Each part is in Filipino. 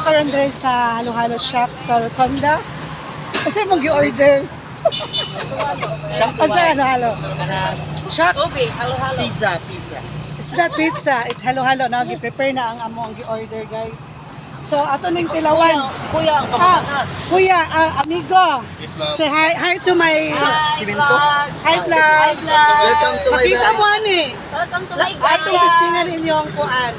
karon dre sa Halo-Halo Shop sa Rotonda. Kasi mong gi-order. Asa halo-halo? Shop. Obi, halo-halo. Pizza. It's not pizza, it's halo-halo. Now, gi-prepare na ang amo ang gi-order, guys. So, ato ning tilawan. Si Kuya ang pamana. Kuya, amigo. Say hi to my Simento. hi vlog. Welcome to my Makita life. mo ani. Welcome to my Atong listingan inyong kuan.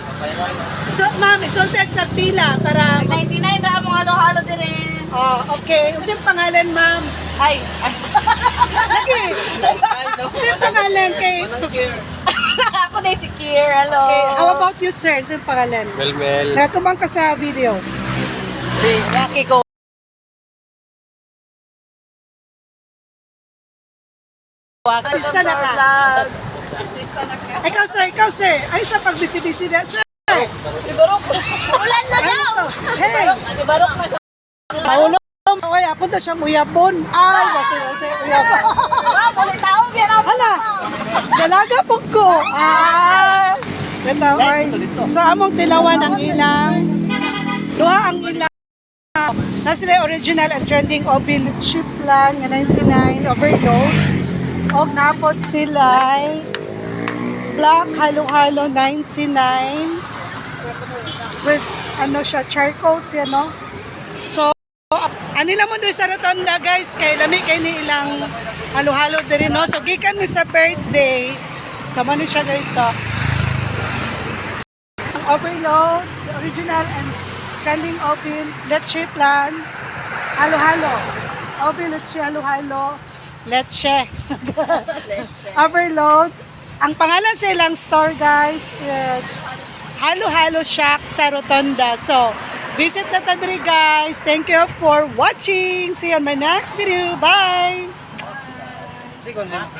So, ma'am, isulted na pila para 99 na among halo-halo dire. oh, okay. Unsang pangalan, ma'am? Ay. Lagi. Unsang pangalan kay Ako na si Kier. Hello. Okay, how about you, sir? Unsang pangalan? Melmel. Natumang ka sa video. Si Rocky ko. Artista na ka. Ikaw, sir. Ay, sa pagbisi-bisi na, sir. Si Barok. Ulan na daw. Ano to? Hey! Si Barok na sa Maulong! Okay, ako na siyang uyapon. Ay, basta uyapon. Balik tao, biyan ako. Hala! Dalaga po ko. Ah! Nataway. Sa among tilawan ang ilang. Duha ang ilang. Nasa sila original and trending obil chip lang nga 99 overload. Og napot sila black halo-halo 99 with ano siya charcoal siya no. So anila mo diri sa Rotonda guys kay lami kay ni ilang halo-halo diri no. So gikan mi sa birthday. Sama ni siya guys so overload, the original and trending obil, leche plan, halo-halo. Obil, leche, halo-halo, leche. Overload. Ang pangalan sa ilang store guys is Halo-Halo Shack sa Rotonda. So, visit na tadri guys. Thank you for watching. See you on my next video. Bye! Si Gonzalo.